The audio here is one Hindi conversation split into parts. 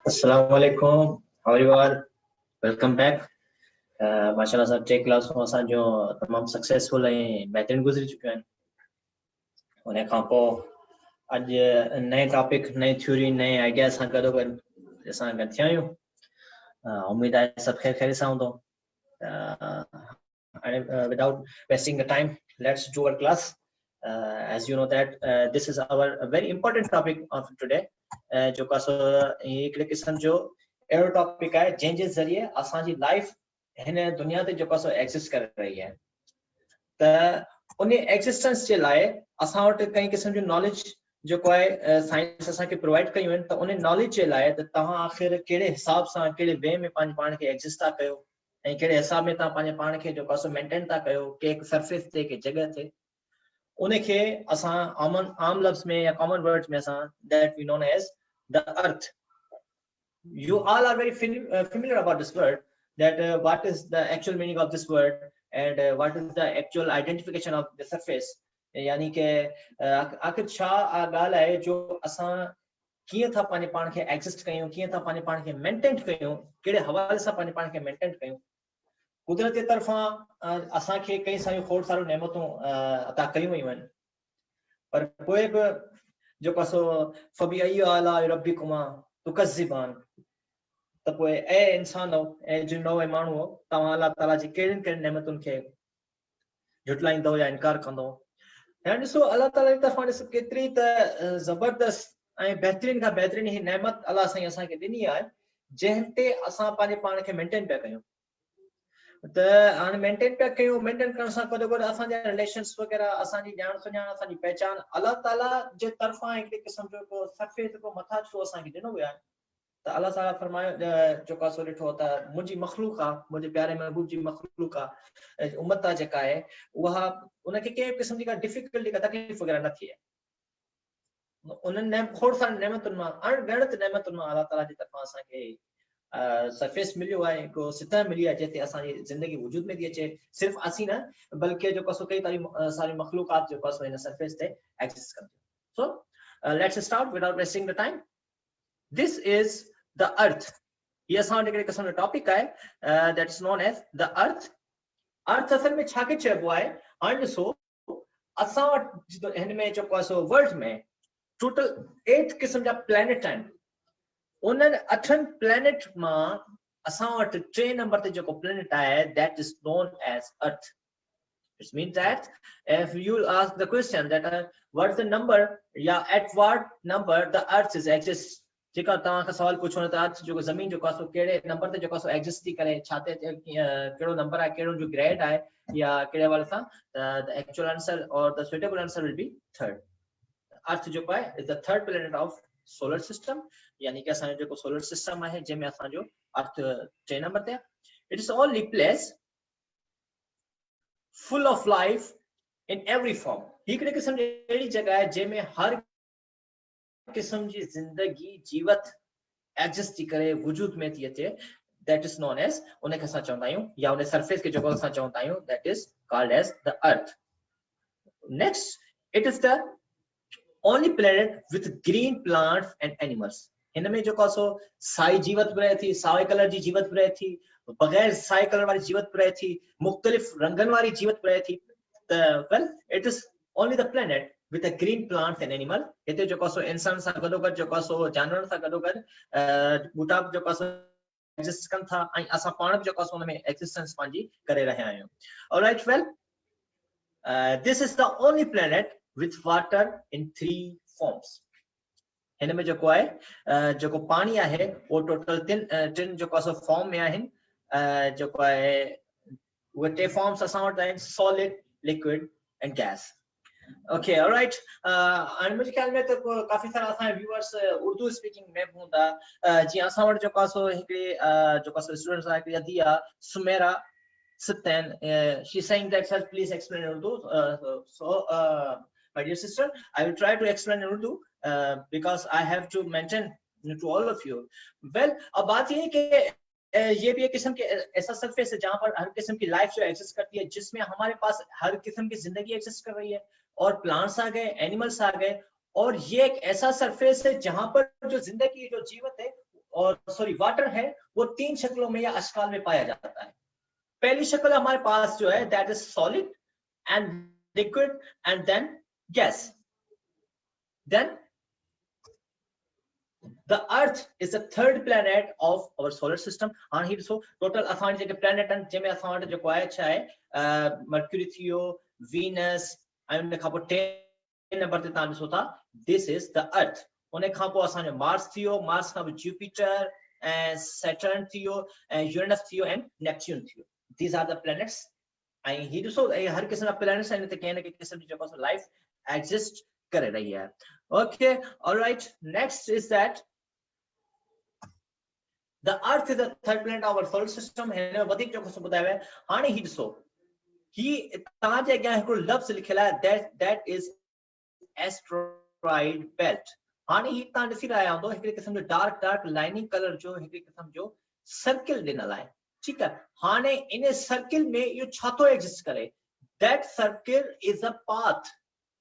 अस्सलाम वालेकुम, how are you all? Welcome back. माशाल्लाह सर टे क्लास में असां जो तमाम सक्सेसफुल ऐं बहितरीन गुज़री चुकियूं आहिनि। उन खां पोइ अॼु नए टॉपिक, नई थ्योरी, नए आइडिया सां गॾो गॾु असां गॾु थिया आहियूं। उम्मीद आहे सभु ख़ैर सां हूंदो। Without wasting the time, let's do our class. As you know that this is our very important topic of today. जो का सो हिकिड़े क़िस्म जो अहिड़ो टॉपिक आहे जंहिंजे ज़रिए असांजी लाइफ हिन दुनिया ते जो का सो एग्ज़िस्ट करे रही आहे। त उन एग्ज़िस्टेंस जे लाइ असां वटि कई क़िस्म जो नॉलेज जेको आहे साइंस असांखे प्रोवाइड कयूं आहिनि। त उन नॉलेज जे लाइ त तव्हां आख़िर कहिड़े हिसाब सां, कहिड़े वे में पंहिंजे पाण खे एग्ज़िस्ट था कयो ऐं कहिड़े हिसाब में तव्हां पंहिंजे पाण खे जेको आहे मेंटेन था कयो कंहिं सरफेस ते, कंहिं जॻह ते, उनखे असां आम लफ़्ज़ में या कॉमन वर्ड्स में असां that we known as the earth. You all are very familiar about this word, that what is the actual meaning of this word and what is the actual identification of the surface. यानी कि आखिर छा ॻाल्हि आहे जो असां कीअं था पंहिंजे पाण खे एग्ज़िस्ट कयूं, कीअं था पंहिंजे पाण खे मेंटेन कयूं, कहिड़े हवाले सां पंहिंजे पाण खे मेंटेन कयूं। कुदरत जे तरफ़ां असांखे कई सारियूं खोड़ सारियूं नेमतूं अता कयूं वयूं आहिनि, पर पोइ बि जेको सो फबी आला रब्बिकुमा तुकज़िबान, त पोइ ए इंसानो, ए जिनो, ए माण्हू, तव्हां अल्लाह ताला जी कहिड़ियुनि कहिड़ियुनि नेमतुनि खे झुटलाईंदो या इनकार कंदो। हाणे ॾिसो अल्लाह ताला जी तरफ़ां ॾिस केतिरी त ज़बरदस्त ऐं बहितरीन खां बहितरीन ही नेमत अल्लाह साईं असांखे ॾिनी आहे, जंहिं ते असां पंहिंजे पाण खे मेंटेन पिया कयूं। त हाणे मेंटेन पिया कयूं, मेंटेन करण सां गॾो गॾु असांजा रिलेशन्स वग़ैरह, असांजी ॼाण सुञाण, असांजी पहचान अल्लाह ताला जे तरफ़ां हिकिड़े क़िस्म जो को सरफेस को मथा छो असांखे ॾिनो वियो आहे। त अल्लाह ताला फरमायो जेको सो ॾिठो त मुंहिंजी मख़लूक आहे, मुंहिंजे प्यारे महबूब जी मख़लूक आहे, उम्मत आहे जेका आहे उहा, उनखे कंहिं क़िस्म जी का डिफिकल्टी, का तकलीफ़ वग़ैरह न थिए। उन्हनि खोड़ सारी नेमतुनि मां, अणगणत नेमतुनि मां अल्लाह ताला जी तरफ़ां असांखे सरफेस मिलियो आहे, हिकु सतह मिली आहे जिते असांजी ज़िंदगी वजूद में थी अचे। सिर्फ़ असीं न बल्कि जेको सो कई सारी मख़लूक़ात जेको सो हिन सरफेस ते एग्ज़िस्ट कंदियूं। So let's start without wasting the time. This is the earth. ये असां वटि हिकिड़े क़िस्म जो टॉपिक आहे that is known as the earth. Earth असल में छा खे चइबो आहे? हाणे ॾिसो असां वटि हिन में जेको आहे सो वर्ल्ड में टोटल 8 क़िस्म जा प्लैनेट आहिनि। उन्हनि 8 प्लैनेट मां असां वटि 3 नंबर ते जेको प्लैनेट आहे that is known as earth. It means that if you ask the question that what is the number, yeah, at what number the earth is exist, जेका तव्हां खां सवाल पुछो त अर्थ जो ज़मीन जो कासो कहिड़े नंबर ते जेको एग्जिस्ट थी करे, छा ते कहिड़ो नंबर आहे, कहिड़ो जो ग्रेड आहे या कहिड़े हवाले सां, the actual answer or the suitable answer will be third. अर्थ जेको आहे is the third planet of solar system, यानी कि असांजो जेको सोलर सिस्टम आहे जंहिंमें असांजो अर्थ 3 नंबर ते आहे। It is only place full of life in every form. हिकिड़े क़िस्म जी अहिड़ी जॻह आहे जंहिंमें हर क़िस्म जी ज़िंदगी जीवत एग्जिस्ट थी करे वजूद में थी अचे। दैट इज नोन एज, उनखे असां चवंदा आहियूं या उन सरफेस खे जेको असां चवंदा आहियूं that is called as the earth. Next, it is the only planet with green plants and animals. हिन में जेको सो साई जीवत बि रहे थी, साए कलर जी जीवत बि रहे थी, बग़ैर साए कलर वारी जीवत बि रहे थी, मुख़्तलिफ़ रंगनि वारी जीवत बि रहे थी। त well it is only the planet with a green plants and animal। हिते जेको सो इंसान सां गॾोगॾु जेको सो जानवरनि सां गॾोगॾु ॿूटा बि जेको सो एग्जिस्ट कनि था ऐं असां पाण बि जेको सो हुन में एग्जिस्टेंस पंहिंजी करे रहिया आहियूं। Alright, well this is the only planet with water in 3 forms. हिन में जेको आहे जेको पाणी आहे उहो टोटल 3 जेको सो फॉर्म में आहिनि। जेको आहे उहे 3 फॉर्म्स असां वटि आहिनि, solid, liquid and gas. Okay, alright. हाणे मुंहिंजे ख़्याल में त काफ़ी सारा असांजा व्यूअर्स उर्दू स्पीकिंग में बि हूंदा। जीअं असां वटि जेको सो हिकिड़ी जेको सो स्टूडेंट्स आहे, हिकिड़ी अदी आहे सुमेरा सितैन, she saying that sir please explain in Urdu. So my dear sister, I will try to explain in Urdu because I have to mention to all of you. Well, अब बात ये है कि ये भी एक किस्म के ऐसा सरफेस है जहाँ पर हर किस्म की लाइफ जो एग्जिस्ट करती है, जिसमें हमारे पास हर किस्म की जिंदगी एग्जिस्ट कर रही है, और प्लांट्स आ गए, एनिमल्स आ गए, और ये एक ऐसा सरफेस है जहाँ पर जो जिंदगी, जो जीवत है, और सॉरी वाटर है वो 3 शक्लों में या अशकाल में पाया जाता है। पहली शक्ल हमारे पास जो है that is solid and liquid and then gas. Then the earth is the third planet of our solar system। हां ही सो टोटल असां जेके प्लैनेट आहिनि जंहिंमें असां वटि जेको आहे छा आहे मर्क्यूरी थियो, वीनस ऐं उन खां पोइ 10 नंबर ते तव्हां ॾिसो था दिस इज द अर्थ। उन खां पोइ असांजो मार्स थियो, मार्स खां पोइ जुपिटर ऐं सैटर्न थियो ऐं यूरेनस थियो ऐं नेपच्यून थियो। These are the planets. ऐं ही ॾिसो हर क़िस्म जा प्लैनेट्स आहिनि त कंहिं न कंहिं क़िस्म जी जेको लाइफ एग्जिस्ट करे रही है। Okay, all right, next is that the earth is the third planet of our solar system। है वधिक जो कुछ बताया है हाणे ही ॾिसो ही तव्हां जे अॻियां हिकिड़ो लफ़्ज़ लिखियल आहे that is asteroid belt। हाणे ही तव्हां ॾिसी रहिया हूंदो हिकिड़े क़िस्म जो डार्क लाइनिंग कलर जो हिकिड़े क़िस्म जो सर्किल ॾिनल आहे, ठीकु आहे। हाणे इन सर्किल में इहो छा थो एग्जिस्ट करे? that circle is a path।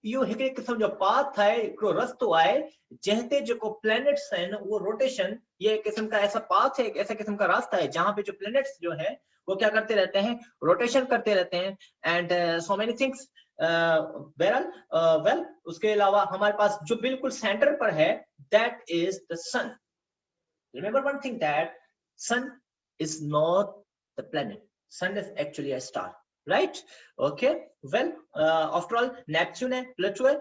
यो हिकिड़े क़िस्म जो पाथ है, हिकिड़ो रस्तो आहे जंहिं ते जेको प्लैनेट्स आहिनि वो रोटेशन, ये किस्म का ऐसा पाथ है, ऐसा किस्म का रास्ता है जहां पे जो प्लैनेट्स जो है वो क्या करते रहते हैं, रोटेशन करते रहते हैं and so many things. Well उसके अलावा हमारे पास जो बिल्कुल सेंटर पर है that is the sun. Remember one thing that sun is not the planet, sun is actually a star, right? Okay, well after all Neptune है, प्लूटो है।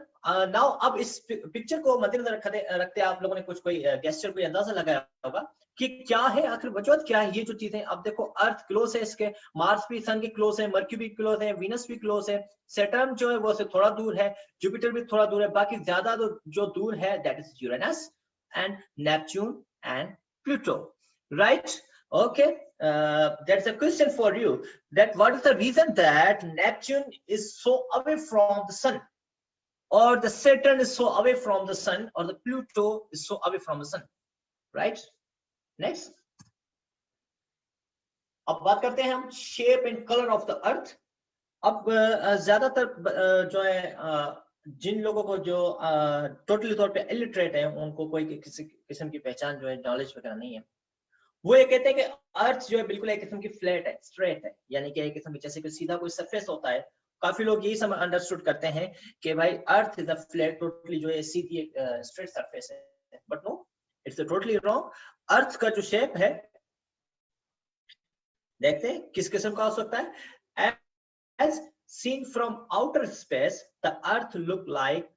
नाउ अब इस पिक्चर को मद्देनजर रखते आप लोगों ने कुछ कोई गेस्चर कोई अंदाजा लगाया होगा कि क्या है आखिर वजूद क्या है ये जो चीजें। अब देखो अर्थ क्लोज है इसके, मार्स भी सन के क्लोज है, मर्क्यूरी भी क्लोज है, वीनस भी क्लोज है, सैटर्न जो है वो से थोड़ा दूर है, जुपिटर भी थोड़ा दूर है, बाकी ज्यादा जो दूर है that is Uranus and Neptune and Pluto, right? Okay, that's a question for you, that what is the reason that Neptune is so away from the sun, or the Saturn is so away from the sun, or the Pluto is so away from the sun, right? Next, अब बात करते हैं हम shape and color of the earth। अब ज्यादातर जो है जिन लोगों को जो टोटली तौर पे इलिटरेट है, उनको कोई किसी किस्म की पहचान जो है नॉलेज वगैरह नहीं है, वो ये कहते हैं कि अर्थ जो है बिल्कुल एक किस्म की फ्लैट है, स्ट्रेट है, यानी कि एक किस्म की जैसे कि सीधा कोई सरफेस होता है। काफी लोग यही समझ अंडरस्टूड करते हैं कि भाई earth is a flat, totally जो है सीधी स्ट्रेट सरफेस है, but no, it's totally wrong. Earth का जो शेप है देखते हैं किस किस्म का हो सकता है। As seen from outer space the earth look like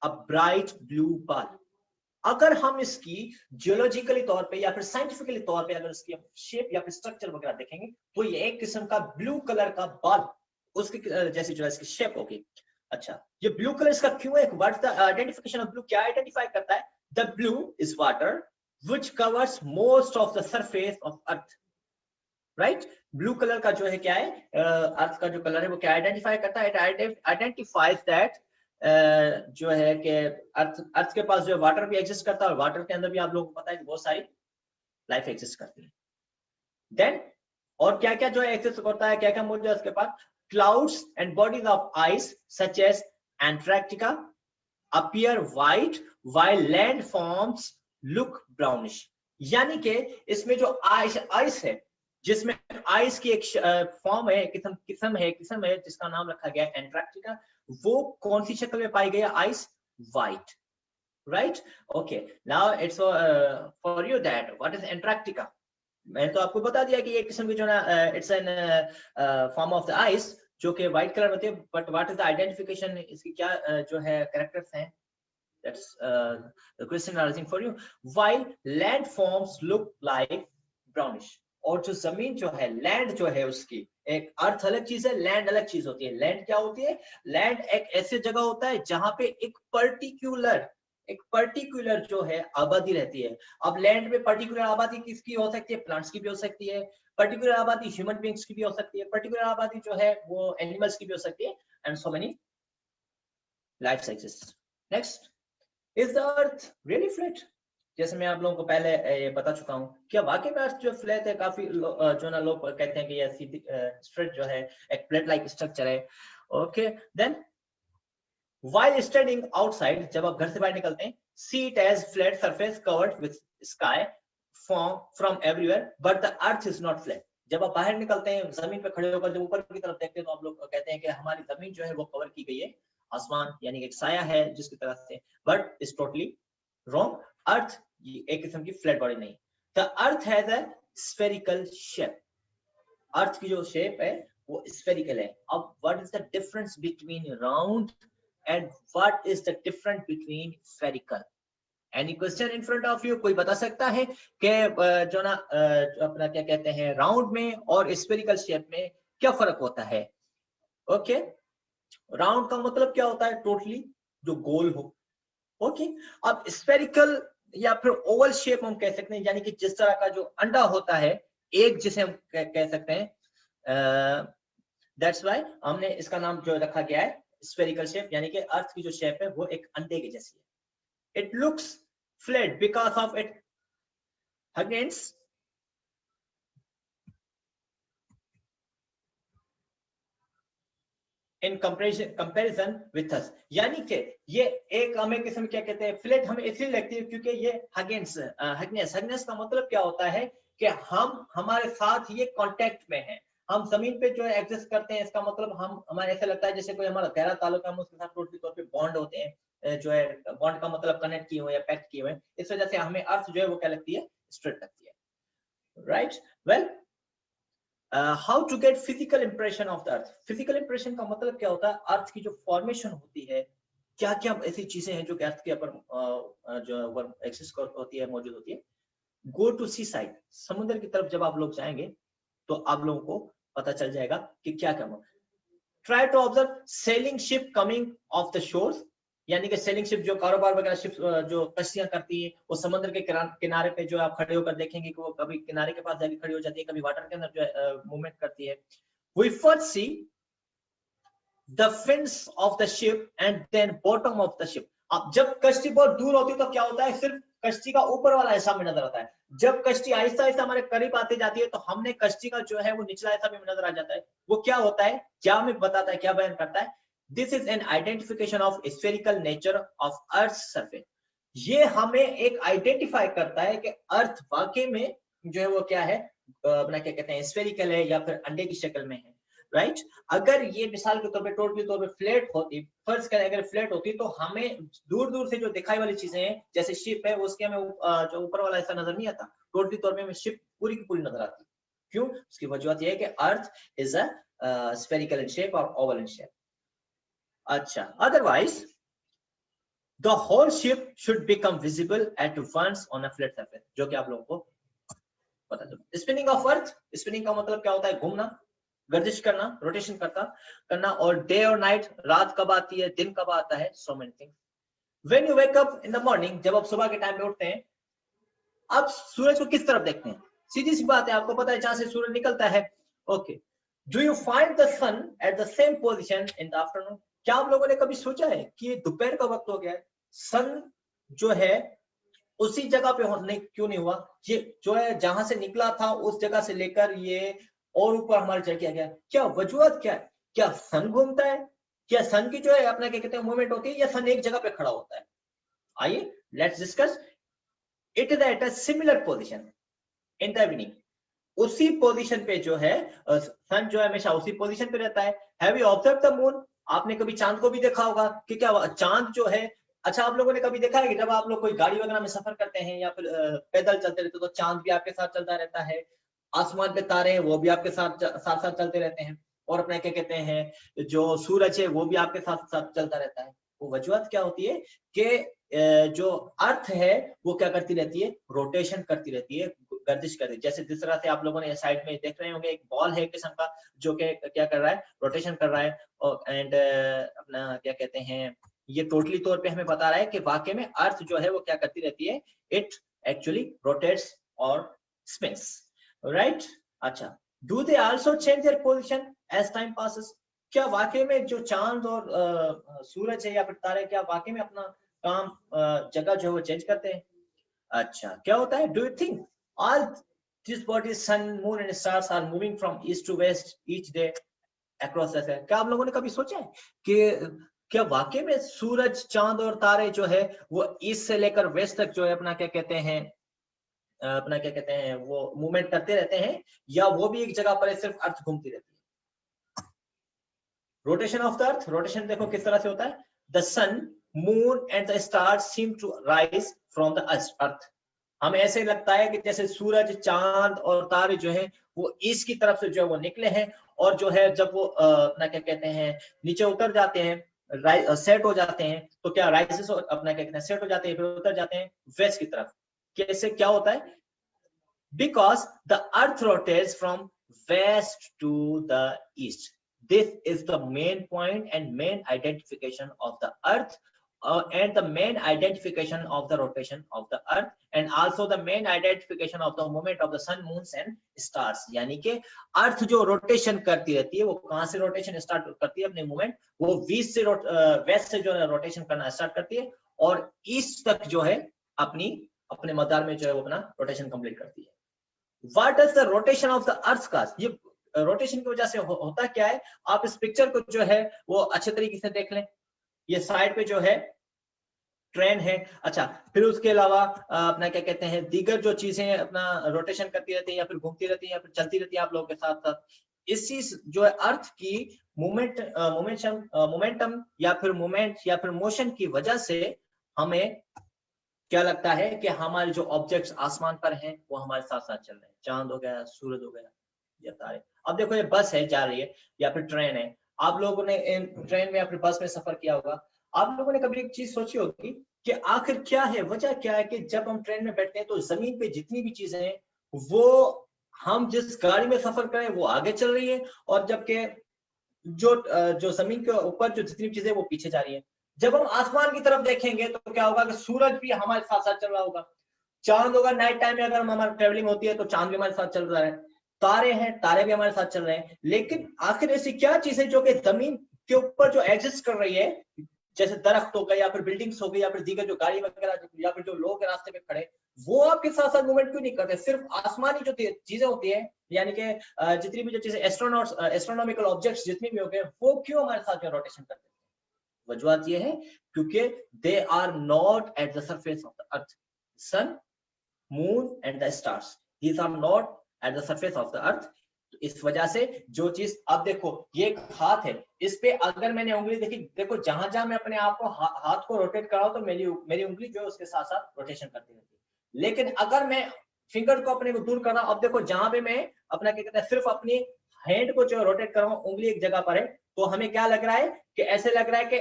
a bright blue ball. अगर हम इसकी जियोलॉजिकली तौर पे या फिर साइंटिफिकली तौर पे अगर इसकी शेप या फिर स्ट्रक्चर वगैरह देखेंगे तो ये एक किस्म का ब्लू कलर का बॉल उसकी जैसी जो है इसकी शेप होगी। अच्छा, ये ब्लू कलर इसका क्यों है? What is the identification of blue? क्या आइडेंटिफाई करता है? The blue is water which covers most of the surface of earth, right? Blue colour का जो है क्या है, अर्थ का जो कलर है वो क्या आइडेंटिफाई करता है? इट आइडेंटिफाइज दैट जो है कि अर्थ के पास जो वाटर भी एग्जिस्ट करता है और वाटर के अंदर भी आप लोगों को पता है कि बहुत सारी लाइफ एग्जिस्ट करती है। देन और क्या क्या जो है एग्जिस्ट करता है, क्या क्या मौजूद है उसके पास? Clouds and bodies of ice such as Antarctica appear white while land forms look brownish. यानी कि इसमें जो आइस है, जिसमें आइस की एक फॉर्म है, किस्म है जिसका नाम रखा गया है एंटार्क्टिका, वो कौन सी शक्ल में पाई गई है? Ice white, right? Okay, now it's for you that what is Antarctica. मैंने तो आपको बता दिया कि ये किस्म की जो ना it's an form of the ice जो कि व्हाइट कलर में होती है, but what is the identification, इसकी क्या जो है कैरेक्टर्स हैं? That's the question arising for you. While land forms look like brownish, और जो जमीन जो है, लैंड जो है उसकी, एक अर्थ अलग चीज है, लैंड अलग चीज होती है। लैंड क्या होती है? लैंड एक ऐसी जगह होता है जहां पे एक पर्टिकुलर जो है आबादी रहती है। अब लैंड में पर्टिकुलर आबादी किसकी हो सकती है? प्लांट्स की भी हो सकती है, पर्टिकुलर आबादी ह्यूमन बीइंग्स की भी हो सकती है, पर्टिकुलर आबादी जो है वो एनिमल्स की भी हो सकती है, and so many life exist. Next, is the earth really flat? जैसे मैं आप लोगों को पहले ये बता चुका हूँ, क्या वाकई में अर्थ जो फ्लैट है? काफी जो ना लोग कहते हैं कि ये सीधी स्ट्रेट जो है एक प्लेट लाइक स्ट्रक्चर है। Okay, then while standing outside, जब आप घर से बाहर निकलते हैं, see it as flat surface covered with sky from everywhere but the earth is not flat. जब आप बाहर निकलते हैं जमीन पे खड़े होकर जब ऊपर की तरफ देखते हैं तो आप लोग कहते हैं कि हमारी जमीन जो है वो कवर की गई है आसमान यानी एक साया है जिसकी तरह से, but is totally wrong. Earth एक किस्म की फ्लैट बॉडी नहीं. The earth has a spherical shape. Earth की जो शेप है वो स्फेरिकल है. अब what is the difference between round and what is the difference between spherical? Any question in front of you? कोई बता सकता है कि जो ना अपना क्या कहते हैं राउंड में और स्फेरिकल शेप में क्या फर्क होता है? ओके, राउंड का मतलब क्या होता है? टोटली जो गोल हो. ओके, अब स्फेरिकल या फिर ओवल शेप हम कह सकते हैं, यानी कि जिस तरह का जो अंडा होता है एक, जिसे हम कह सकते हैं. दैट्स व्हाई हमने इसका नाम जो रखा गया है स्फेरिकल शेप, यानी कि अर्थ की जो शेप है वो एक अंडे के जैसी है. It looks flat because of it against in comparison with us. यानी कि ये एक हमें किस्म क्या कहते हैं फ्लैट हमें इसलिए लगती है क्योंकि ये हगनेस का मतलब क्या होता है कि हम हमारे साथ ये कांटेक्ट में है. हम जमीन पे जो है एग्जिस्ट करते हैं, इसका मतलब हम हमारे ऐसा लगता है जैसे कोई हमारा गहरा ताल्लुक है, हम उसके साथ टोटली तौर पे बॉन्ड होते हैं. जो है बॉन्ड का मतलब कनेक्ट किए हुए या पैक्ट किए हुए. इस वजह से हमें अर्थ जो है वो क्या लगती है? स्ट्रेट लगती है. Right. Well, how to get physical impression of the earth? Physical impression का मतलब क्या होता है? अर्थ की जो फॉर्मेशन होती है, क्या क्या ऐसी चीजें हैं जो कि अर्थ के ऊपर जो एक्सिस्ट होती है, मौजूद होती है. Go to sea side. समुद्र की तरफ जब आप लोग जाएंगे तो आप लोगों को पता चल जाएगा कि क्या क्या. Try to observe sailing ship coming off the shores, यानी कि सेलिंग शिप जो कारोबार वगैरह शिप जो कश्तियां करती है वो समुद्र के किनारे पे जो आप खड़े होकर देखेंगे कि वो कभी किनारे के पास जाके खड़ी हो जाती है, कभी वाटर के अंदर जो मूवमेंट करती है. We first see the fins of the ship and then bottom of the ship. अब जब कश्ती बहुत दूर होती है तो क्या होता है? सिर्फ कश्ती का ऊपर वाला हिस्सा में नजर आता है. जब कश्ती आहिस्ता आहिस्ता हमारे करीब आती जाती है तो हमने कश्ती का जो है वो निचला हिस्सा भी नजर आ जाता है. वो क्या होता है, क्या हमें बताता है, क्या बयान करता है? This is an identification of spherical nature of Earth's surface. ये हमें एक आइडेंटिफाई करता है कि अर्थ वाकई में जो है वो क्या है, अपना क्या कहते हैं स्फेरिकल है या फिर अंडे की शक्ल में है. राइट. अगर ये मिसाल के तौर पे टोटली तौर पे फ्लैट होती, फर्ज करें अगर फ्लैट होती तो हमें दूर दूर से जो दिखाई वाली चीजें हैं जैसे शिप है उसके हमें जो ऊपर वाला हिस्सा नजर नहीं आता, टोटली तौर पे हमें शिप पूरी की पूरी नजर आती. क्यों? उसकी वजह यह है कि अर्थ is a spherical in shape और ओवल इन शेप. अच्छा, otherwise the whole ship should become visible at once on a flat surface, जो कि आप लोगों को पता चले. स्पिनिंग ऑफ अर्थ, स्पिनिंग का मतलब क्या होता है? घूमना, गर्दिश करना, रोटेशन करना. और डे और नाइट, रात कब आती है, दिन कब आता है, so many things. When you wake up in the morning, जब आप सुबह के टाइम पे उठते हैं, आप सूरज को किस तरफ देखते हैं? सीधी सी बात है, आपको पता है जहां से सूरज निकलता है. Okay. Do you find the sun at the same position in the afternoon? क्या आप लोगों ने कभी सोचा है कि ये दोपहर का वक्त हो गया है, सन जो है उसी जगह पे होने क्यों नहीं हुआ? ये जो है जहां से निकला था उस जगह से लेकर ये और ऊपर हमारे चढ़ किया गया. क्या वजूहत क्या है? क्या सन घूमता है? क्या सन की जो है अपना क्या कहते हैं मूवमेंट होती है, या सन एक जगह पे खड़ा होता है? आइए let's discuss. It is at a similar position in the evening. उसी पोजीशन पे जो है सन जो है हमेशा उसी पोजीशन पे रहता है. Have you observe the moon? आपने कभी चांद को भी देखा होगा कि क्या चांद जो है, अच्छा आप लोगों ने कभी देखा है कि जब आप लोग कोई गाड़ी वगैरह में सफर करते हैं या फिर पैदल चलते रहते तो चांद भी आपके साथ चलता रहता है, आसमान पे तारे हैं वो भी आपके साथ साथ चलते रहते हैं, और अपना क्या कहते हैं जो सूरज है वो भी आपके साथ साथ चलता रहता है. वो वजूहत क्या होती है कि जो अर्थ है वो क्या करती रहती है? रोटेशन करती रहती है, गर्दिश करती है. जैसे जिस तरह से आप लोगों ने साइड में देख रहे होंगे एक बॉल है किस्म का जो कि क्या कर रहा है? रोटेशन कर रहा है. एंड अपना क्या कहते हैं ये टोटली तौर पे हमें बता रहा है कि वाकई में अर्थ जो है वो क्या करती रहती है? इट एक्चुअली रोटेट्स और स्पिन्स. राइट. अच्छा, do they also change their position as time passes? क्या वाकई में जो चांद और सूरज है या फिर तारे क्या वाकई में अपना काम जगह जो है वो चेंज करते हैं? अच्छा, क्या होता है? Do you think all this bodies sun moon and stars are moving from east to west each day across the sky? क्या आप लोगों ने कभी सोचा है कि क्या वाकई में सूरज, चांद और तारे जो है वो ईस्ट से लेकर वेस्ट तक जो है अपना क्या कहते हैं अपना क्या कहते हैं वो मूवमेंट करते रहते हैं, या वो भी एक जगह पर है, सिर्फ अर्थ घूमती रहती है। Rotation of the earth, rotation देखो किस तरह से होता है, the sun, moon and the stars seem to rise from the earth. हमें ऐसे लगता है कि जैसे सूरज, चांद और तारे जो है वो ईस्ट की तरफ से जो है वो निकले हैं, और जो है जब वो अपना क्या कहते हैं नीचे उतर जाते हैं, सेट हो जाते हैं, तो क्या राइजेस अपना क्या कहते हैं सेट हो जाते हैं, फिर उतर जाते हैं वेस्ट की तरफ। कैसे क्या होता है, because the earth rotates from west to the east. This is the main point and main identification of the earth, and the main identification of the rotation of the earth, and also the main identification of the movement of the sun, moons and stars. यानी कि अर्थ जो रोटेशन करती रहती है, वो कहां से रोटेशन स्टार्ट करती है अपने मूवमेंट, वो वेस्ट से जो है रोटेशन करना स्टार्ट करती है, और ईस्ट तक जो है अपने मदार में जो है वो अपना रोटेशन कंप्लीट करती है। What does the rotation of the earth cause? ये रोटेशन की वजह से होता क्या है, आप इस पिक्चर को जो है वो अच्छे तरीके से देख लें। ये साइड पे जो है ट्रेन है, अच्छा, फिर उसके अलावा अपना क्या कहते हैं दीगर जो चीजें अपना रोटेशन करती रहती है, या फिर घूमती रहती है, या फिर चलती रहती है आप लोगों के साथ साथ। इसी जो है अर्थ की मोमेंटम या फिर मूवमेंट या फिर मोशन की वजह से हमें क्या लगता है कि हमारे जो ऑब्जेक्ट्स आसमान पर हैं वो हमारे साथ साथ चल रहे हैं, चांद हो गया, सूरज हो गया या तारे। अब देखो ये बस है जा रही है, या फिर ट्रेन है, आप लोगों ने ट्रेन में या फिर बस में सफर किया होगा, आप लोगों ने कभी एक चीज सोची होगी कि आखिर क्या है, वजह क्या है कि जब हम ट्रेन में बैठते हैं तो जमीन पे जितनी भी चीजें हैं वो हम जिस गाड़ी में सफर करें वो आगे चल रही है, और जबकि जो जमीन के ऊपर जो जितनी चीजें वो पीछे जा रही है। जब हम आसमान की तरफ देखेंगे तो क्या होगा कि सूरज भी हमारे साथ साथ चल रहा होगा, चांद होगा, नाइट टाइम में अगर हमारी ट्रेवलिंग होती है तो चांद भी हमारे साथ चल रहा है, तारे हैं, तारे भी हमारे साथ चल रहे हैं। लेकिन आखिर ऐसी क्या चीज है जो कि जमीन के ऊपर जो एग्जिस्ट कर रही है, जैसे दरख्त हो गए या फिर बिल्डिंग्स हो गई या फिर दीगर जो गाड़ी वगैरह या फिर जो लोग रास्ते पे खड़े, वो आपके साथ साथ मूवमेंट क्यों नहीं करते, सिर्फ आसमानी जो चीजें होती है, यानी कि जितनी भी जो चीजें एस्ट्रोनॉमिकल ऑब्जेक्ट्स जितनी भी हो गए, वो क्यों हमारे साथ रोटेशन करते हैं? वजह ये है क्योंकि they are not at the surface of the earth. Sun, moon and the stars, these are not at the surface of the earth. तो इस वजह से जो चीज, अब देखो ये एक हाथ है, इस पे अगर मैंने उंगली देखी, देखो जहां जहां मैं अपने आप को हाथ को रोटेट कराऊं तो मेरी उंगली जो है उसके साथ साथ रोटेशन करती रहती है। लेकिन अगर मैं फिंगर को अपने को दूर कर रहा हूं, अब देखो जहां पे मैं अपना क्या कहते हैं सिर्फ अपनी हैंड को जो रोटेट कर रहा हूं, उंगली एक जगह पर है, तो हमें क्या लग रहा है कि ऐसे लग रहा है कि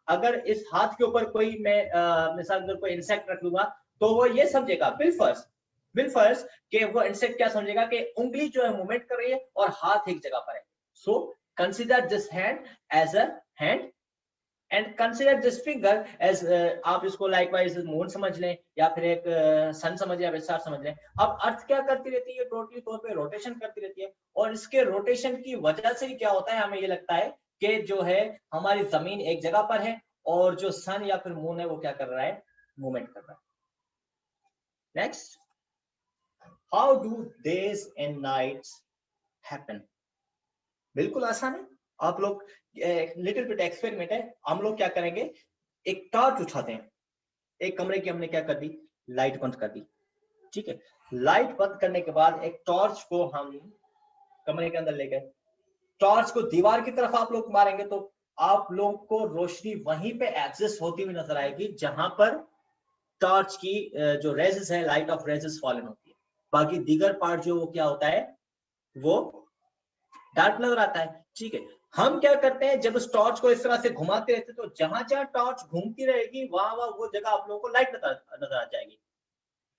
अगर इस हाथ के ऊपर कोई मैं मिसाल कोई इंसेक्ट रख लूंगा तो वो ये समझेगा बिलफर्स कि वो इंसेक्ट क्या समझेगा कि उंगली जो है मूवमेंट कर रही है और हाथ एक जगह पर है। So consider this hand as a hand and consider this finger as, आप इसको लाइकवाइज मून समझ लें या फिर एक सन समझ लें या स्टार समझ लें। अब अर्थ क्या करती रहती है, टोटली तौर पे रोटेशन करती रहती है, और इसके रोटेशन की वजह से क्या होता है, हमें ये लगता है कि जो है हमारी जमीन एक जगह पर है और जो सन या फिर मून है वो क्या कर रहा है, मूवमेंट कर रहा है। Next, how do days and nights happen? बिल्कुल आसान है, आप लोग लिटिल बिट एक्सपेरिमेंट है। हम लोग क्या करेंगे, एक टॉर्च उठाते हैं, एक कमरे की हमने क्या कर दी, लाइट बंद कर दी, ठीक है। लाइट बंद करने के बाद एक टॉर्च को हम कमरे के अंदर ले गए, टॉर्च को दीवार की तरफ आप लोग मारेंगे तो आप लोग को रोशनी वहीं पे एग्जिस्ट होती हुई नजर आएगी जहां पर टॉर्च की जो रेजेस है, लाइट ऑफ रेजेस फॉलन होती है। बाकी दीगर पार्ट जो वो क्या होता है, वो डार्क नजर आता है, ठीक है। हम क्या करते हैं, जब उस टॉर्च को इस तरह से घुमाते रहते तो जहां जहां टॉर्च घूमती रहेगी वहां वहां वो जगह आप लोगों को लाइट नजर आ जाएगी।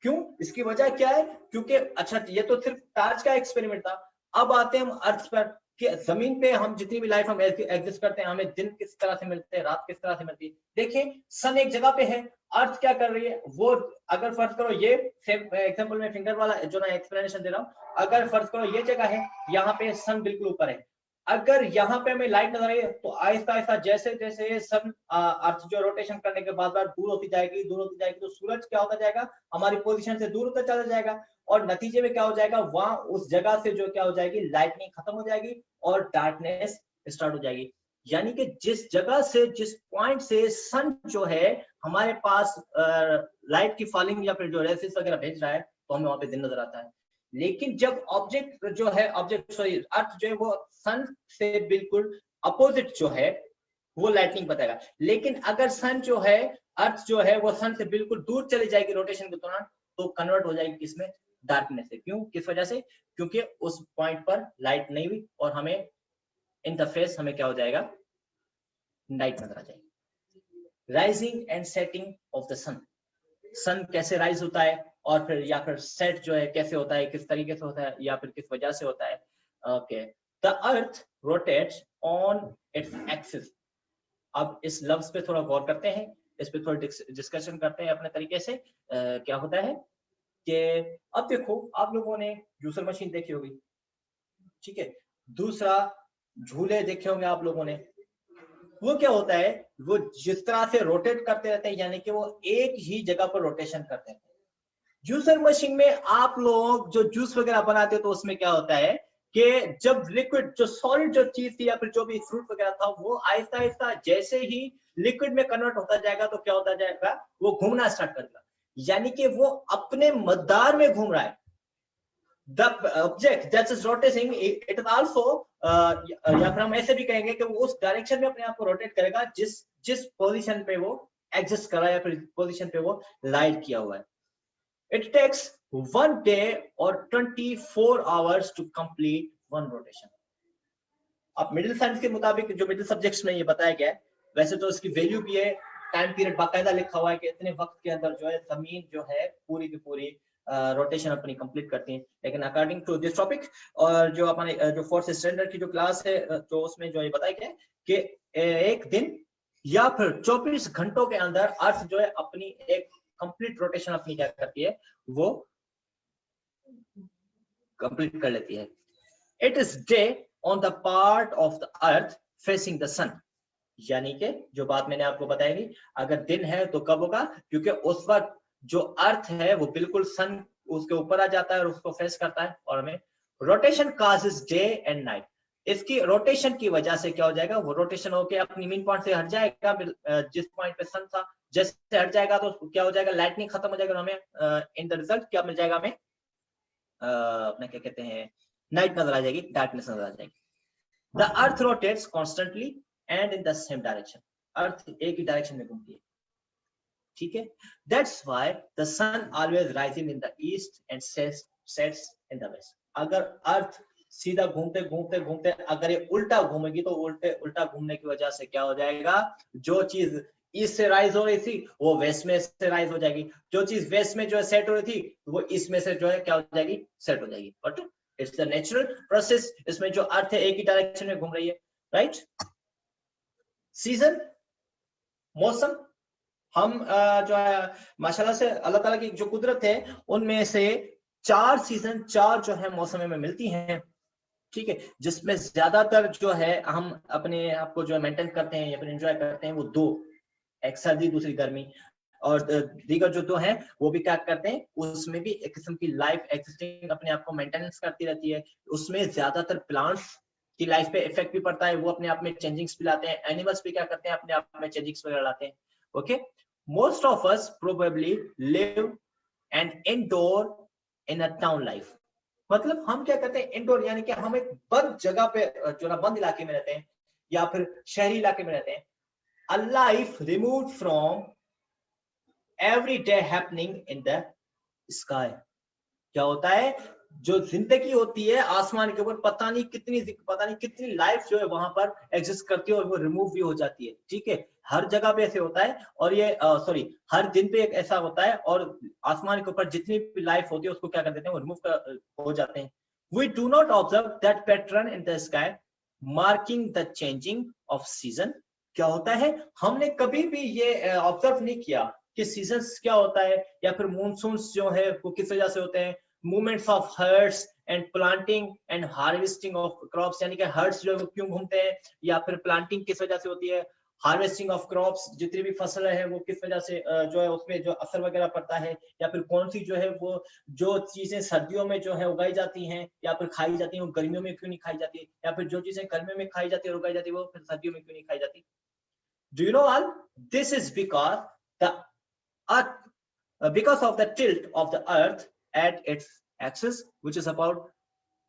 क्यों, इसकी वजह क्या है, क्योंकि अच्छा ये तो सिर्फ टॉर्च का एक्सपेरिमेंट था। अब आते हैं हम अर्थ पर कि जमीन पे हम जितनी भी लाइफ हम एग्जिस्ट करते हैं, हमें दिन किस तरह से मिलते हैं, रात किस तरह से मिलती है। देखिए सन एक जगह पे है, अर्थ क्या कर रही है, वो अगर फर्ज करो ये एग्जांपल में फिंगर वाला जो ना एक्सप्लेनेशन दे रहा हूँ, अगर फर्ज करो ये जगह है, यहाँ पे सन बिल्कुल ऊपर है, अगर यहाँ पे हमें लाइट नजर आई है तो आहिस्ता आहिस्ता जैसे जैसे सन अर्थ जो रोटेशन करने के बाद दूर होती जाएगी तो सूरज क्या होता जाएगा, हमारी पोजीशन से दूर होता चला जाएगा, और नतीजे में क्या हो जाएगा, वहां उस जगह से जो क्या हो जाएगी, लाइटनिंग खत्म हो जाएगी और डार्कनेस स्टार्ट हो जाएगी। यानी कि जिस जगह से, जिस पॉइंट से सन जो है हमारे पास लाइट की फॉलिंग या फिर जो रेसेस वगैरह भेज रहा है, तो हमें वहां पे दिन नजर आता है। लेकिन जब ऑब्जेक्ट जो है अर्थ जो है वो सन से बिल्कुल अपोजिट जो है वो लाइटनिंग बताएगा। लेकिन अगर सन जो है अर्थ जो है वो सन से बिल्कुल दूर चली जाएगी रोटेशन के दौरान, तो कन्वर्ट हो जाएगी किसमें, डार्कनेस से। क्यों, किस वजह से, क्योंकि उस पॉइंट पर लाइट नहीं हुई और हमें इंटरफेस हमें क्या हो जाएगा, नाइट नजर आ जाएगी। Rising and setting of the sun, sun कैसे राइज होता है और फिर या फिर सेट जो है कैसे होता है, किस तरीके से होता है या फिर किस वजह से होता है। Okay, the earth rotates on its axis. अब इस लफ्ज पे थोड़ा गौर करते हैं, इस पे थोड़ा डिस्कशन करते हैं अपने तरीके से। क्या होता है कि अब देखो, आप लोगों ने जूसर मशीन देखी होगी, ठीक है, दूसरा झूले देखे होंगे आप लोगों ने। वो क्या होता है, वो जिस तरह से रोटेट करते रहते हैं, यानी कि वो एक ही जगह पर रोटेशन करते हैं। जूसर मशीन में आप लोग जो जूस वगैरह बनाते हो तो उसमें क्या होता है कि जब लिक्विड जो सॉलिड जो चीज थी या फिर जो भी फ्रूट वगैरह था वो आहिस्ता आहिस्ता जैसे ही लिक्विड में कन्वर्ट होता जाएगा तो क्या होता जाएगा, वो घूमना स्टार्ट करेगा, यानी कि वो अपने मदार में घूम रहा है। The object that is rotating, it is also या फिर हम ऐसे भी कहेंगे कि वो उस डायरेक्शन में अपने आप को रोटेट करेगा जिस पोजीशन पे वो एग्जिस्ट कर रहा है या फिर पोजीशन पे वो लाइट किया हुआ है। It takes 1 day or 24 hours to complete one rotation. अब मिडिल साइंस के मुताबिक जो मिडिल सब्जेक्ट्स में ये बताया गया है, वैसे तो इसकी वैल्यू भी है, टाइम पीरियड बाकायदा लिखा हुआ है कि इतने वक्त के अंदर जो है जमीन जो है पूरी की पूरी रोटेशन अपनी कंप्लीट करती है। लेकिन अकॉर्डिंग टू दिस टॉपिक और जो अपने जो फोर्थ स्टैंडर्ड की जो क्लास है तो उसमें जो ये बताया गया है कि एक दिन या फिर 24 घंटों के अंदर अर्थ जो है अपनी एक कंप्लीट रोटेशन अपनी क्या करती है, वो कंप्लीट कर लेती है। It is day on the part of the earth facing the sun, यानी कि जो बात मैंने आपको बताई थी, अगर दिन है तो कब होगा, क्योंकि उस वक्त जो अर्थ है वो बिल्कुल सन उसके ऊपर आ जाता है और उसको फेस करता है। और हमें rotation causes day and night, इसकी रोटेशन की वजह से क्या हो जाएगा, वो रोटेशन होके अपनी मेन पॉइंट से हट जाएगा, जिस पॉइंट पे सन था जैसे हट जाएगा तो क्या हो जाएगा, लाइटनिंग खत्म हो जाएगा, हमें इन द रिजल्ट क्या मिल जाएगा, हमें अपना क्या कहते हैं, नाइट नजर आ जाएगी, डार्कनेस नजर आ जाएगी। The earth rotates constantly and in the same direction, earth एक ही डायरेक्शन में घूमती है, ठीक है। That's why the sun always rising in the east and sets in the west. अगर अर्थ सीधा घूमते घूमते घूमते अगर ये उल्टा घूमेगी तो उल्टा घूमने की वजह से क्या हो जाएगा, जो चीज ईस्ट से राइज हो रही थी वो वेस्ट में से राइज हो जाएगी, जो चीज वेस्ट में जो है सेट हो रही थी वो ईस्ट में से जो है क्या हो जाएगी, सेट हो जाएगी। But it's the natural process, इसमें जो अर्थ है एक ही डायरेक्शन में घूम रही है, राइट। सीजन, मौसम, हम जो है माशाल्लाह से अल्लाह ताला की जो कुदरत है उनमें से 4 सीजन, 4 जो है मौसम में मिलती हैं, ठीक है, जिसमें ज्यादातर जो है हम अपने आप को जो है मेंटेन करते हैं या फिर एंजॉय करते हैं वो 2, एक सर्दी दूसरी गर्मी, और दीगर जो 2 हैं वो भी क्या करते हैं, उसमें भी एक किस्म की लाइफ एक्सिस्टिंग अपने आप को मेंटेनेंस करती रहती है। उसमें ज्यादातर प्लांट्स की लाइफ पे इफेक्ट भी पड़ता है, वो अपने आप में चेंजिंग्स भी लाते हैं, एनिमल्स भी क्या करते हैं अपने आप में चेंजिंग्स वगैरह लाते हैं। Okay, most of us probably live and indoor in a town life, मतलब हम क्या करते हैं इंडोर, यानी कि हम एक बंद जगह पे जो ना बंद इलाके में रहते हैं या फिर शहरी इलाके में रहते हैं। A life removed from everyday happening in the sky, क्या होता है, जो जिंदगी होती है आसमान के ऊपर पता नहीं कितनी लाइफ जो है वहां पर एग्जिस्ट करती है और वो रिमूव भी हो जाती है, ठीक है। हर जगह पे ऐसे होता है और ये हर दिन पे एक ऐसा होता है और आसमान के ऊपर जितनी भी लाइफ होती है उसको क्या कर देते हैं, वो रिमूव हो जाते हैं। We do not observe that pattern in the sky marking the changing of season, क्या होता है, हमने कभी भी ये ऑब्जर्व नहीं किया कि सीजन्स क्या होता है या फिर मॉनसून्स जो है वो किस वजह से होते हैं, movements of hertz and planting and harvesting of crops, यानी कि हर्ड्स जो है वो क्यों घूमते हैं या फिर प्लांटिंग किस वजह से होती है, हार्वेस्टिंग ऑफ क्रॉप्स जितनी भी फसल है वो किस वजह से जो है उसमें जो असर वगैरह पड़ता है, या फिर कौन सी जो है वो जो चीजें सर्दियों में जो है उगाई जाती हैं या फिर खाई जाती हैं वो गर्मियों में क्यों नहीं खाई जाती, या फिर जो चीजें गर्मियों में खाई जाती है और उगाई जाती है वो फिर सर्दियों में क्यों नहीं खाई जाती। Do you know all? This is because the earth, because of the tilt of the earth at its axis which is about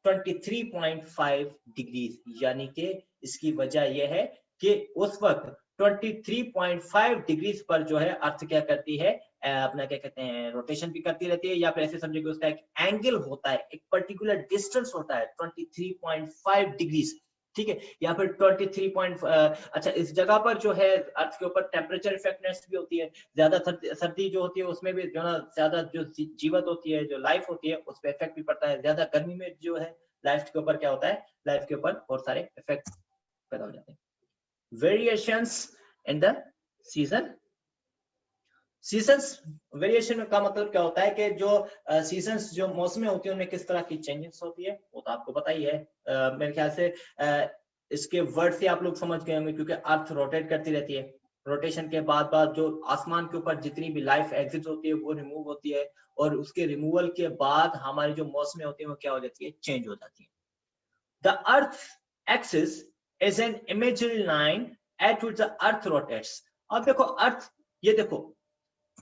23.5 degrees, यानी कि इसकी वजह यह है कि उस वक्त 23.5 डिग्रीज पर जो है अर्थ क्या करती है, अपना क्या कहते हैं, रोटेशन भी करती रहती है, या फिर ऐसे समझिए कि उसका एक एंगल होता है, एक पर्टिकुलर डिस्टेंस होता है 23.5 डिग्रीज, ठीक है, या फिर 23. अच्छा, इस जगह पर जो है अर्थ के ऊपर टेम्परेचर इफेक्टनेस भी होती है, ज्यादा सर्दी जो होती है उसमें भी जो ना ज्यादा जो जीवत होती है, जो लाइफ होती है उस पर इफेक्ट भी पड़ता है, ज्यादा गर्मी में जो है लाइफ के ऊपर क्या होता है, लाइफ के ऊपर बहुत सारे इफेक्ट पैदा हो जाते हैं। Variations in the season, seasons variation का मतलब क्या होता है कि जो सीजन्स जो मौसमें होती है उनमें किस तरह की चेंजेस होती है, वो तो आपको पता ही है। मेरे ख्याल से इसके वर्ड से आप लोग समझ गए होंगे, क्योंकि अर्थ रोटेट करती रहती है, रोटेशन के बाद जो आसमान के ऊपर जितनी भी लाइफ एग्जिट होती है वो रिमूव होती है, और उसके रिमूवल के बाद हमारी जो मौसमें होती है वो क्या हो जाती है, चेंज हो जाती है। The earth axis is an imaginary line at which the earth rotates. अब देखो अर्थ, ये देखो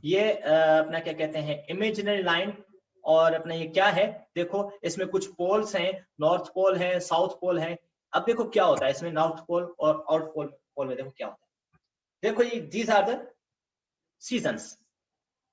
ये अपना क्या कहते हैं, इमेजिनरी लाइन, और अपना ये क्या है, देखो इसमें कुछ पोल्स हैं, नॉर्थ पोल है, साउथ पोल है। अब देखो क्या होता है इसमें नॉर्थ पोल और आउट पोल में देखो क्या होता है, देखो ये दीज आर द सीजन्स।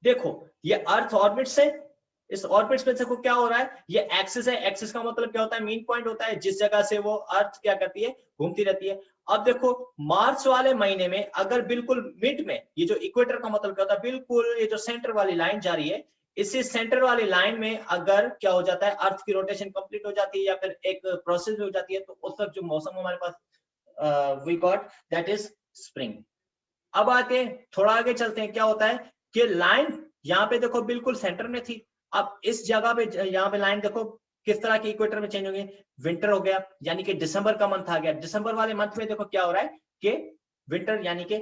देखो ये अर्थ ऑर्बिट्स है, इस ऑर्बिट्स में देखो क्या हो रहा है, ये एक्सिस है, एक्सिस का मतलब क्या होता है, मीन पॉइंट होता है, जिस जगह से वो अर्थ क्या करती है, घूमती रहती है। अब देखो मार्च वाले महीने में अगर बिल्कुल मिड में, ये जो इक्वेटर का मतलब क्या होता है, बिल्कुल ये जो सेंटर वाली लाइन जा रही है, इसी सेंटर वाली लाइन में अगर क्या हो जाता है, अर्थ की रोटेशन कंप्लीट हो जाती है या फिर एक प्रोसेस हो जाती है, तो उस वक्त जो मौसम हमारे पास we got that is spring. अब आके थोड़ा आगे चलते हैं, क्या होता है कि लाइन यहाँ पे देखो बिल्कुल सेंटर में थी, अब इस जगह पे यहाँ पे लाइन देखो किस तरह की इक्वेटर में चेंज होंगे, विंटर हो गया, यानी कि दिसंबर का मंथ आ गया, दिसंबर वाले मंथ में देखो क्या हो रहा है कि विंटर यानी कि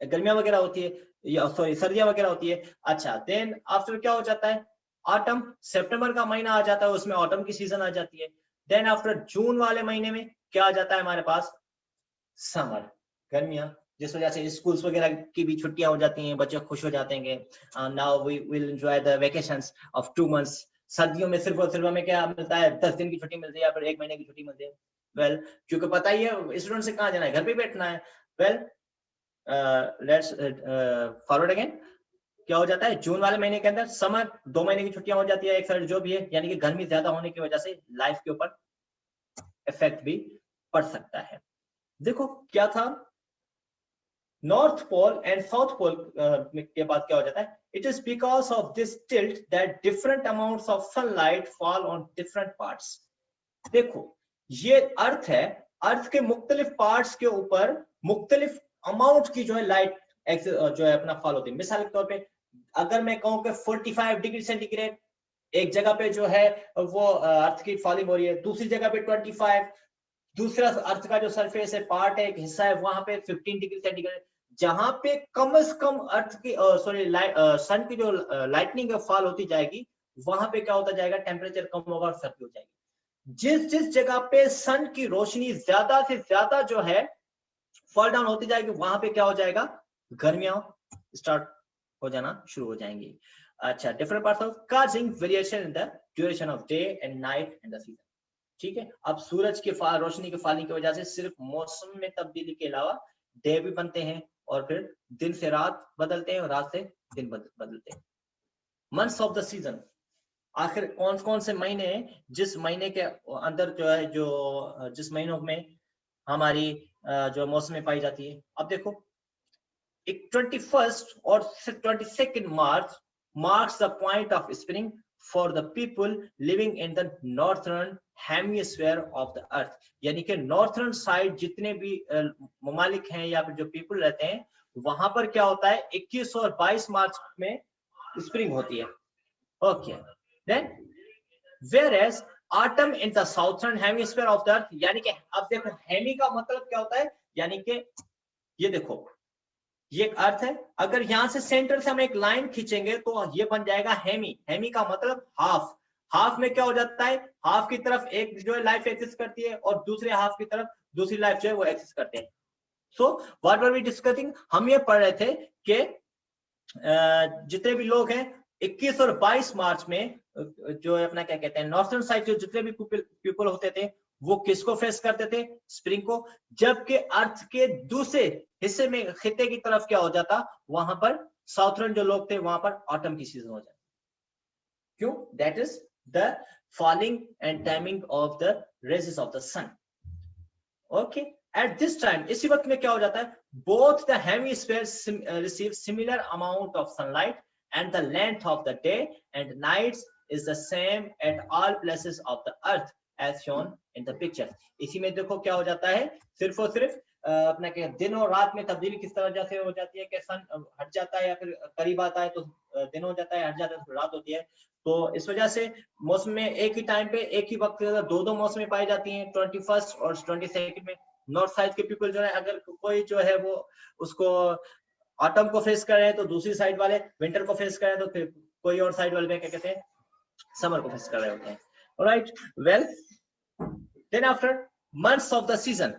गर्मियां वगैरह होती है, या सॉरी सर्दियां वगैरह होती है। अच्छा, देन आफ्टर क्या हो जाता है, ऑटम, सितंबर का महीना आ जाता है, उसमें ऑटम की सीजन आ जाती है। देन आफ्टर जून वाले महीने में क्या आ जाता है हमारे पास, समर, गर्मियां, जिस वजह से स्कूल्स वगैरह की भी छुट्टियां हो जाती हैं, बच्चे खुश हो जाते हैं, now we will enjoy the vacations of 2 months. सर्दियों में सिर्फ और सिर्फ हमें क्या मिलता है, 10 दिन की छुट्टी मिलती है या फिर 1 महीने की छुट्टी मिलती है। वेल, क्योंकि पता ही है स्टूडेंट से कहाँ जाना है, घर पे बैठना है। वेल, लेट्स फॉरवर्ड अगेन, क्या हो जाता है, जून वाले महीने के अंदर समर, 2 महीने की छुट्टियां हो जाती है एक साइड जो भी है, यानी कि गर्मी ज्यादा होने की वजह से लाइफ के ऊपर इफेक्ट भी पड़ सकता है। देखो क्या था, north pole and south pole के बाद क्या हो जाता है, it is because of this tilt that different amounts of sunlight fall on different parts. देखो ये अर्थ है, अर्थ के मुख्तलिफ पार्ट्स के ऊपर मुख्तलिफ अमाउंट की जो है लाइट जो है अपना फॉल होती है। मिसाल के तौर पे अगर मैं कहूं कि 45 डिग्री सेंटीग्रेड एक जगह पे जो है वो अर्थ की फॉलिंग हो रही है, दूसरी जगह पे 25, दूसरा अर्थ का जो सरफेस है, पार्ट है, एक हिस्सा है, वहां पे 15 डिग्री सेंटीग्रेड, जहां पे कम से कम अर्थ की सॉरी सन की जो लाइटनिंग फॉल होती जाएगी, वहां पे क्या होता जाएगा, टेम्परेचर कम होगा और सर्दी हो जाएगी। जिस जिस जगह पे सन की रोशनी ज्यादा से ज्यादा जो है फॉल डाउन होती जाएगी, वहां पे क्या हो जाएगा, गर्मियां स्टार्ट हो जाना शुरू हो जाएंगी। अच्छा, different parts of causing variation in the duration of day and night and the season. ठीक है, अब सूरज के रोशनी के फॉलिंग की वजह से सिर्फ मौसम में तब्दीली के अलावा डे भी बनते हैं, और फिर दिन से रात बदलते हैं और रात से दिन बदलते हैं। मंथ्स ऑफ द सीजन, आखिर कौन कौन से महीने हैं जिस महीने के अंदर जो है, जो जिस महीनों में हमारी जो मौसमें पाई जाती है। अब देखो 21 और 22 मार्च marks the point of spring for the people living in the northern hemisphere of the earth, यानी कि नॉर्थर्न साइड जितने भी ममालिक हैं या फिर जो पीपल रहते हैं, वहां पर क्या होता है 21 और 22 मार्च में स्प्रिंग होती है। Okay, then whereas autumn in the southern hemisphere of the earth, यानी कि अब देखो हेमी का मतलब क्या होता है, यानी कि ये देखो ये एक अर्थ है, अगर यहां से सेंटर से हम एक लाइन खींचेंगे तो ये बन जाएगा हेमी। हेमी का मतलब हाफ, हाफ में क्या हो जाता है, हाफ की तरफ एक जो है लाइफ एक्सिस्ट करती है और दूसरे हाफ की तरफ दूसरी लाइफ जो है वो एक्सिस्ट करते हैं। So what were we discussing, हम ये पढ़ रहे थे कि जितने भी लोग हैं 21 और 22 मार्च में जो अपना क्या कहते हैं नॉर्थर्न साइड जो जितने भी पीपल होते थे वो किसको फेस करते थे, स्प्रिंग को, जबकि अर्थ के दूसरे हिस्से में खिते की तरफ क्या हो जाता, वहां पर साउथर्न जो लोग थे वहां पर ऑटम की सीजन हो जाती। क्यों? That is the falling and timing of the rays of the sun. Okay, at this time इसी वक्त में क्या हो जाता है, both the hemispheres receive similar amount of sunlight and the length of the day and nights is the same at all places of the earth as shown in the picture। इसी में देखो क्या हो जाता है, सिर्फ और सिर्फ अपना क्या दिन और रात में तब्दीली किस तरह जैसे हो जाती है कि सन हट जाता है या फिर करीब आता है तो दिन हो जाता है, हट जाता है तो रात होती है। तो इस वजह से मौसम में एक ही टाइम पे एक ही वक्त दो मौसमें पाई जाती हैं, 21 और 22 में। नॉर्थ साइड के पीपल जो है अगर कोई जो है वो उसको ऑटम को फेस कर रहे हैं तो दूसरी साइड वाले विंटर को फेस कर रहे हैं, तो फिर कोई और साइड वाले क्या कहते हैं, समर को फेस कर रहे होते हैं। Alright, well then after months of the season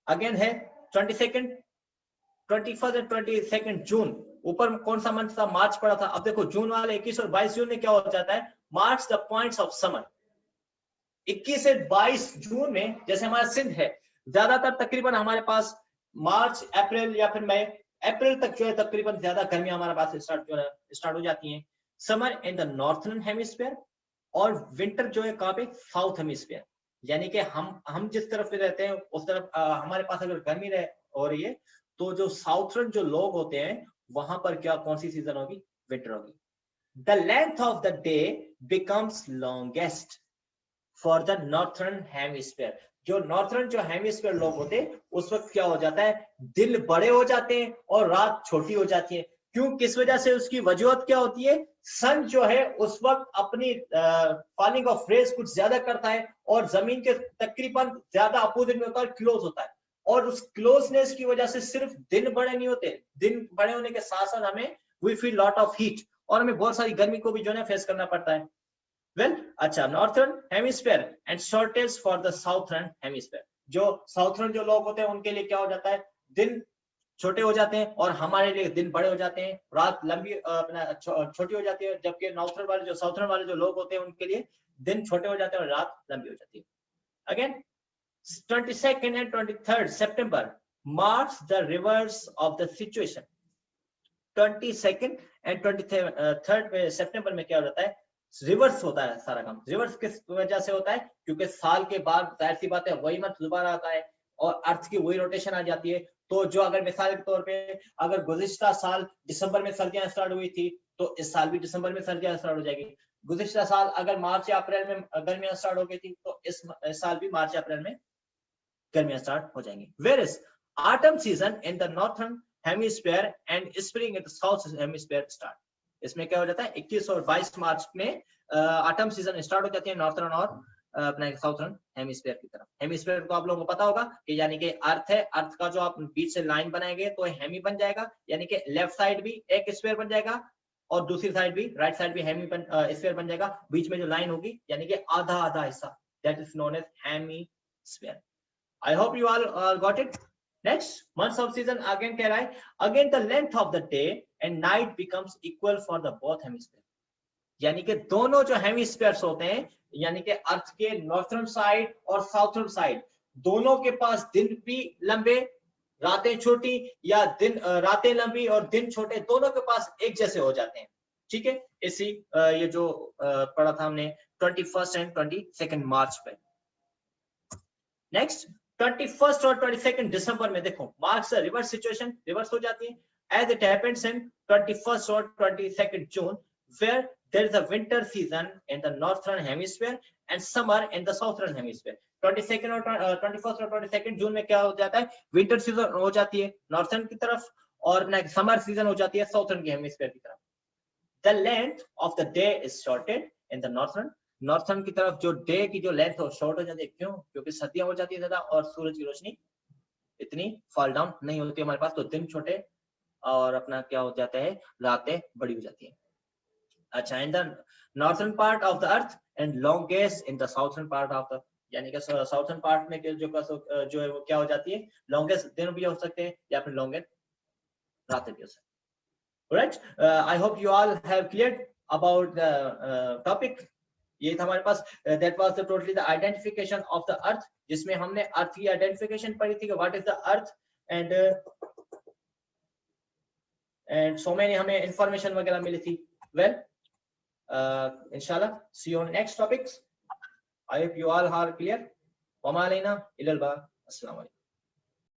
again है 22nd, 21st एंड 22nd जून। ऊपर कौन सा मंथ था, मार्च पड़ा था। अब देखो जून वाले 21 और 22 जून में क्या हो जाता है, marks the points of summer. 21 से 22 जून में जैसे हमारा सिंध है, ज्यादातर तकरीबन हमारे पास मार्च अप्रैल या फिर मई अप्रैल तक जो है तकरीबन ज्यादा गर्मी हमारे पास स्टार्ट हो जाती है। Summer in the northern hemisphere और विंटर जो है कहाँ पे, साउथ हेमिस्फीयर। यानी कि हम जिस तरफ पे रहते हैं उस तरफ हमारे पास अगर गर्मी रहे हो रही है तो जो साउथर्न जो लोग होते हैं वहां पर क्या कौन सी सीजन होगी, विंटर होगी। The length of the day becomes longest for the northern hemisphere. जो नॉर्थर्न जो हेमिस्फीयर लोग होते हैं उस वक्त क्या हो जाता है, दिन बड़े हो जाते हैं और रात छोटी हो जाती है। क्यों, किस वजह से, उसकी वजूहत क्या होती है, सन जो है उस वक्त अपनी फॉलिंग ऑफ रेज कुछ ज्यादा करता है और जमीन के तकरीबन ज्यादा अपोजिट में होता है, क्लोज होता है। और उस क्लोजनेस की वजह से सिर्फ दिन बड़े नहीं होते, दिन बड़े होने के साथ साथ हमें we feel lot of heat और हमें बहुत सारी गर्मी को भी जो है फेस करना पड़ता है। वेल अच्छा, northern hemisphere and shortage for the southern hemisphere. जो साउथर्न जो लोग होते हैं उनके लिए क्या हो जाता है, दिन छोटे हो जाते हैं और हमारे लिए दिन बड़े हो जाते हैं, रात लंबी अपना छोटी हो जाती है। जबकि नॉर्थर्न वाले जो साउथर्न वाले जो लोग होते हैं उनके लिए दिन छोटे हो जाते हैं और रात लंबी हो जाती है। Again 22nd and 23rd September marks the reverse of the situation। 22nd and 23rd सितंबर में क्या हो जाता है, रिवर्स होता है सारा काम। रिवर्स किस वजह से होता है, क्योंकि साल के बाद जाहिर सी बात है वही मंथ दोबारा आता है और अर्थ की वही रोटेशन आ जाती है। तो जो अगर मिसाल के तौर पे अगर गुज़िश्ता साल दिसंबर में सर्दियां स्टार्ट हुई थी तो इस साल भी दिसंबर में सर्दियां स्टार्ट हो जाएगी। गुज़िश्ता साल अगर मार्च या अप्रैल में गर्मियां स्टार्ट हो गई थी तो इस साल भी मार्च या अप्रैल में गर्मियां स्टार्ट हो जाएंगी। Where is autumn season in the northern hemisphere and spring in the south hemisphere start. इसमें क्या हो जाता है, 21 और 22 मार्च में ऑटम सीजन स्टार्ट हो जाती है नॉर्थर्न और अपना साउथर्न हेमिस्फीयर की तरफ। हेमिस्फीयर को आप लोगों को पता होगा कि यानी कि अर्थ है, अर्थ का जो आप बीच से लाइन बनाएंगे तो हेमी बन जाएगा, यानी कि लेफ्ट साइड भी एक स्फीयर बन जाएगा और दूसरी साइड भी राइट साइड भी हेमी स्फीयर बन जाएगा। बीच में जो लाइन होगी यानी कि आधा आधा हिस्सा, that is known as hemisphere. I hope you all got it. Next, months of season again कह रहा है, again the length of the day and night becomes equal for the both hemisphere। यानी कि दोनों जो हेमिस्फीयर्स होते हैं यानी कि अर्थ के नॉर्थर्न साइड और साउथर्न साइड दोनों के पास दिन भी लंबे रातें छोटी, या दिन रातें लंबी और दिन छोटे, दोनों के पास एक जैसे हो जाते हैं। ठीक है, इसी ये जो पढ़ा था हमने 21st एंड 22nd मार्च पे। नेक्स्ट 21st और 22nd दिसंबर में देखो मार्क्स रिवर्स सिचुएशन, रिवर्स हो जाती है as it happens in 21st और 22nd June where there is a winter season in the northern hemisphere and summer in the southern hemisphere। 22nd और 21st और 22nd जून में क्या हो जाता है, विंटर सीजन हो जाती है नॉर्थर्न की तरफ और समर सीजन हो जाती है साउथर्न की हेमिस्फीयर की तरफ। The length of the day is shortened in the northern की तरफ जो डे की जो लेंथ हो शॉर्ट हो जाती है। क्यों, क्योंकि सर्दियां हो जाती है ज्यादा और सूरज की रोशनी इतनी फॉल डाउन नहीं होती हमारे पास, तो दिन छोटे और अपना क्या हो जाता है, रातें बड़ी हो जाती है। अच्छा, इन the northern part of the earth and longest in the southern part of the, यानी कि साउथर्न पार्ट में जो है वो क्या हो जाती है, लॉन्गेस्ट दिन भी हो सकते हैं या फिर लॉन्गेस्ट रातें भी हो सकते हैं। Right, I hope you all have cleared about the topic. ये था हमारे पास, that was the totally the identification of the earth, जिसमें हमने अर्थ की आइडेंटिफिकेशन पढ़ी थी कि what is the earth, and so many हमें information वगैरह मिली थी. Well, inshallah see you on next topics. I hope you all are clear. वमा अलैना इल्लल बलाग. अस्सलाम वालेकुम.